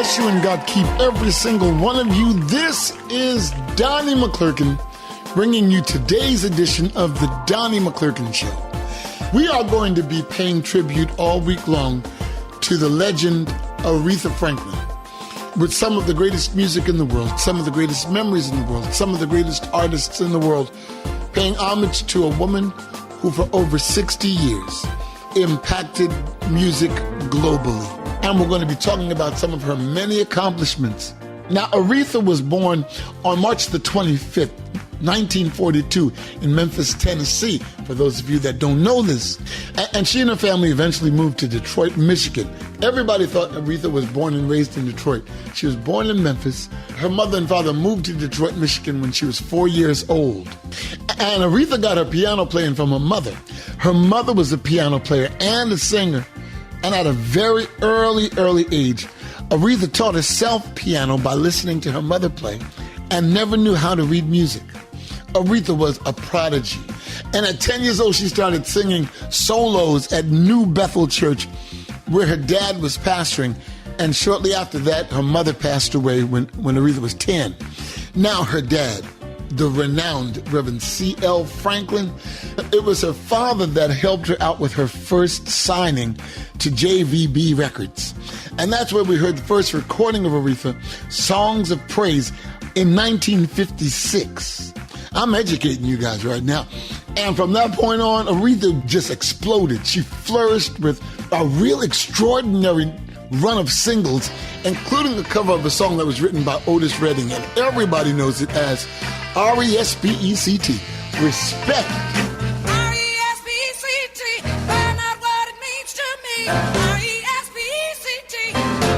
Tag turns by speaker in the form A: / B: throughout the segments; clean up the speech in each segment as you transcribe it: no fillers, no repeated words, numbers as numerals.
A: bless you and God keep every single one of you. This is Donnie McClurkin bringing you today's edition of the Donnie McClurkin Show. We are going to be paying tribute all week long to the legend Aretha Franklin, with some of the greatest music in the world, some of the greatest memories in the world, some of the greatest artists in the world, paying homage to a woman who for over 60 years impacted music globally. And we're going to be talking about some of her many accomplishments. Now, Aretha was born on March the 25th, 1942 in Memphis, Tennessee, for those of you that don't know this. And she and her family eventually moved to Detroit, Michigan. Everybody thought Aretha was born and raised in Detroit. She was born in Memphis. Her mother and father moved to Detroit, Michigan when she was 4 years old. And Aretha got her piano playing from her mother. Her mother was a piano player and a singer. And at a very early age, Aretha taught herself piano by listening to her mother play and never knew how to read music. Aretha was a prodigy. And at 10 years old, she started singing solos at New Bethel Church, where her dad was pastoring. And shortly after that, her mother passed away when Aretha was 10. Now her dad, the renowned Reverend C.L. Franklin, it was her father that helped her out with her first signing to JVB Records. And that's where we heard the first recording of Aretha, Songs of Praise, in 1956. I'm educating you guys right now. And from that point on, Aretha just exploded. She flourished with a real extraordinary run of singles, including the cover of a song that was written by Otis Redding, and everybody knows it as R-E-S-P-E-C-T, Respect.
B: R-E-S-P-E-C-T, find out what it means to me. R-E-S-P-E-C-T,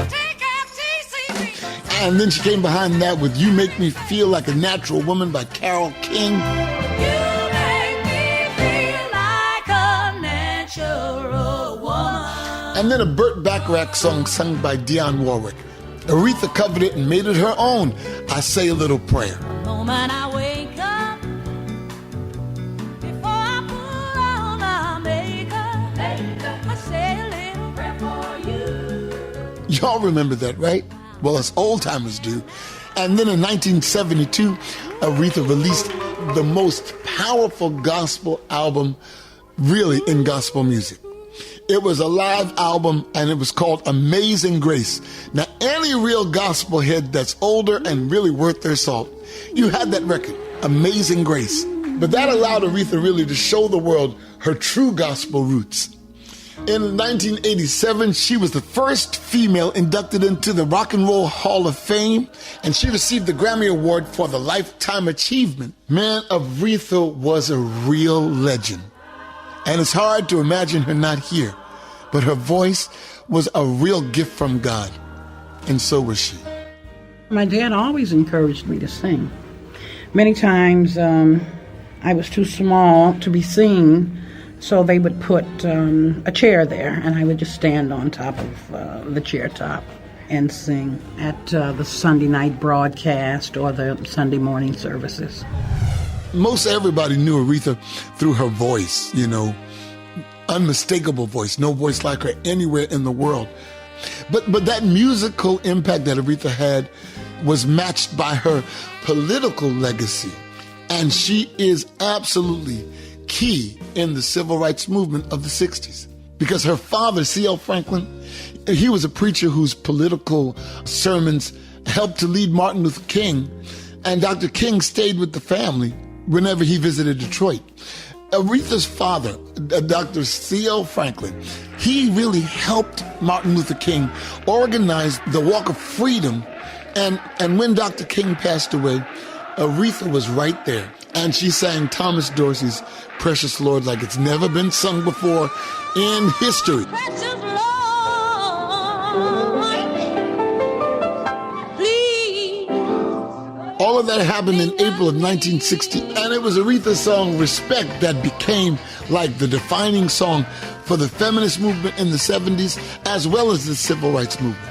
B: take F-T-C-T.
A: And then she came behind that with You Make Me Feel Like a Natural Woman by Carole King.
B: You make me feel like a natural woman.
A: And then a Burt Bacharach song sung by Dionne Warwick. Aretha covered it and made it her own, I Say a Little Prayer.
B: The moment I wake up, before I put on my makeup, I say a little prayer for you.
A: Y'all remember that, right? Well, us old-timers do. And then in 1972, Aretha released the most powerful gospel album, really, in gospel music. It was a live album, and it was called Amazing Grace. Now, any real gospel head that's older and really worth their salt, you had that record, Amazing Grace. But that allowed Aretha really to show the world her true gospel roots. In 1987, she was the first female inducted into the Rock and Roll Hall of Fame, and she received the Grammy Award for the Lifetime Achievement. Man, Aretha was a real legend. And it's hard to imagine her not here, but her voice was a real gift from God, and so was she.
C: My dad always encouraged me to sing. Many times I was too small to be seen, so they would put a chair there, and I would just stand on top of the chair top and sing at the Sunday night broadcast or the Sunday morning services.
A: Most everybody knew Aretha through her voice, unmistakable voice, no voice like her anywhere in the world. But that musical impact that Aretha had was matched by her political legacy. And she is absolutely key in the civil rights movement of the 60s. Because her father, C.L. Franklin, he was a preacher whose political sermons helped to lead Martin Luther King. And Dr. King stayed with the family whenever he visited Detroit. Aretha's father, Dr. C.L. Franklin, he really helped Martin Luther King organize the Walk of Freedom. And when Dr. King passed away, Aretha was right there. And she sang Thomas Dorsey's Precious Lord like it's never been sung before in history.
B: Precious Lord, please.
A: All of that happened in April of 1960, and it was Aretha's song Respect that became like the defining song for the feminist movement in the 70s, as well as the civil rights movement.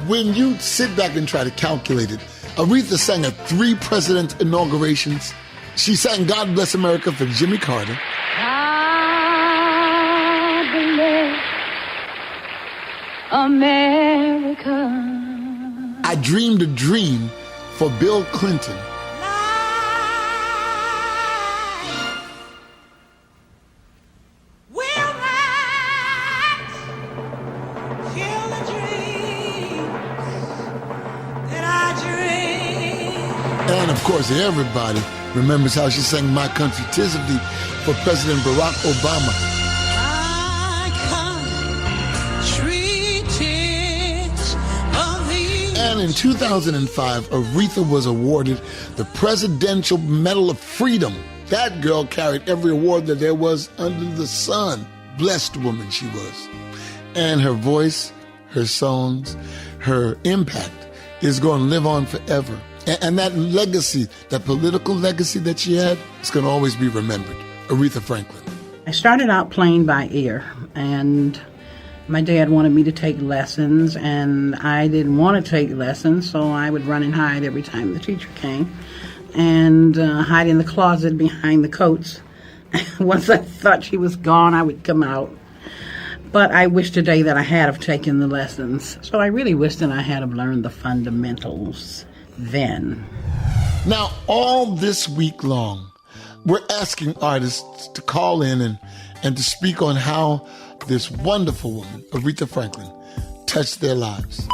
A: When you sit back and try to calculate it, Aretha sang at 3 president inaugurations. She sang God Bless America for Jimmy Carter.
B: God bless America.
A: I Dreamed a Dream for Bill Clinton. And of course, everybody remembers how she sang My Country 'Tis of Thee for President Barack Obama. And in 2005, Aretha was awarded the Presidential Medal of Freedom. That girl carried every award that there was under the sun. Blessed woman she was. And her voice, her songs, her impact is going to live on forever. And that legacy, that political legacy that she had, is going to always be remembered. Aretha Franklin.
C: I started out playing by ear, and my dad wanted me to take lessons, and I didn't want to take lessons, so I would run and hide every time the teacher came, and hide in the closet behind the coats. Once I thought she was gone, I would come out. But I wish today that I had have taken the lessons. So I really wish that I had have learned the fundamentals then.
A: Now, all this week long, we're asking artists to call in and to speak on how this wonderful woman, Aretha Franklin, touched their lives.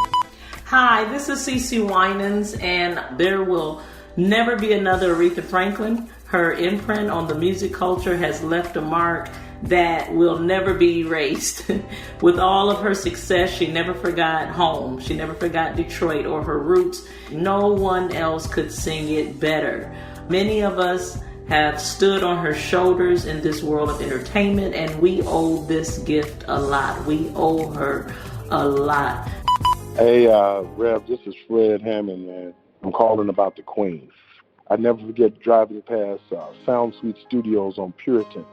D: Hi, this is CeCe Winans, and there will never be another Aretha Franklin. Her imprint on the music culture has left a mark that will never be erased. With all of her success, she never forgot home. She never forgot Detroit or her roots. No one else could sing it better. Many of us have stood on her shoulders in this world of entertainment, and we owe this gift a lot. We owe her a lot.
E: Hey, Rev, this is Fred Hammond, man. I'm calling about the Queen. I never forget driving past Sound Suite Studios on Puritan,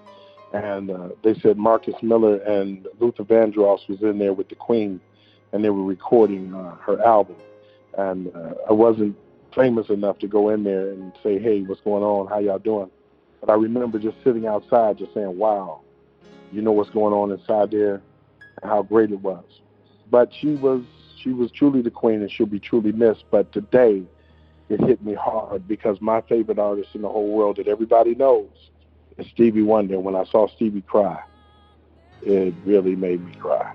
E: and they said Marcus Miller and Luther Vandross was in there with the Queen, and they were recording her album. And I wasn't famous enough to go in there and say, hey, what's going on? How y'all doing? But I remember just sitting outside just saying, wow, you know what's going on inside there and how great it was. But she was truly the Queen, and she'll be truly missed. But today, it hit me hard because my favorite artist in the whole world that everybody knows is Stevie Wonder. When I saw Stevie cry, it really made me cry.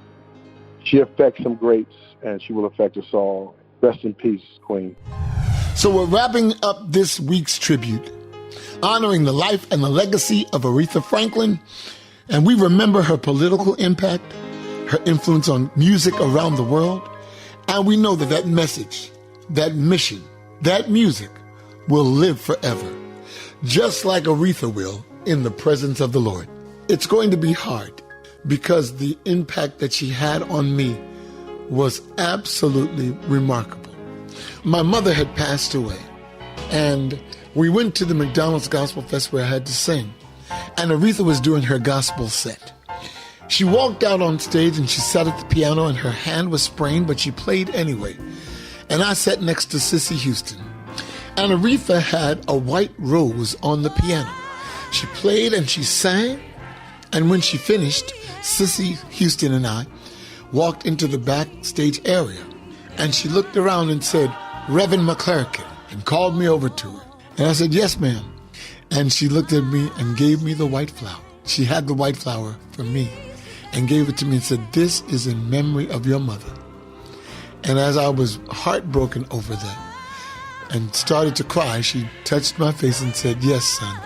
E: She affects some greats, and she will affect us all. Rest in peace, Queen.
A: So we're wrapping up this week's tribute, honoring the life and the legacy of Aretha Franklin, and we remember her political impact, her influence on music around the world, and we know that that message, that mission, that music will live forever, just like Aretha will in the presence of the Lord. It's going to be hard because the impact that she had on me was absolutely remarkable. My mother had passed away, and we went to the McDonald's Gospel Fest where I had to sing, and Aretha was doing her gospel set. She walked out on stage and she sat at the piano, and her hand was sprained, but she played anyway. And I sat next to Cissy Houston. And Aretha had a white rose on the piano. She played and she sang. And when she finished, Cissy Houston and I walked into the backstage area. And she looked around and said, Reverend McClurkin, and called me over to her. And I said, yes, ma'am. And she looked at me and gave me the white flower. She had the white flower for me and gave it to me and said, this is in memory of your mother. And as I was heartbroken over that and started to cry, she touched my face and said, yes, son,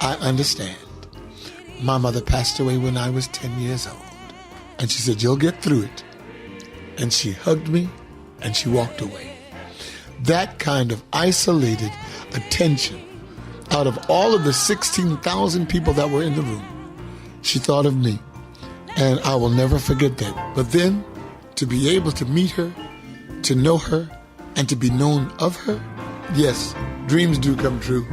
A: I understand. My mother passed away when I was 10 years old. And she said, you'll get through it. And she hugged me and she walked away. That kind of isolated attention out of all of the 16,000 people that were in the room, she thought of me. And I will never forget that. But then to be able to meet her, to know her, and to be known of her, yes, dreams do come true.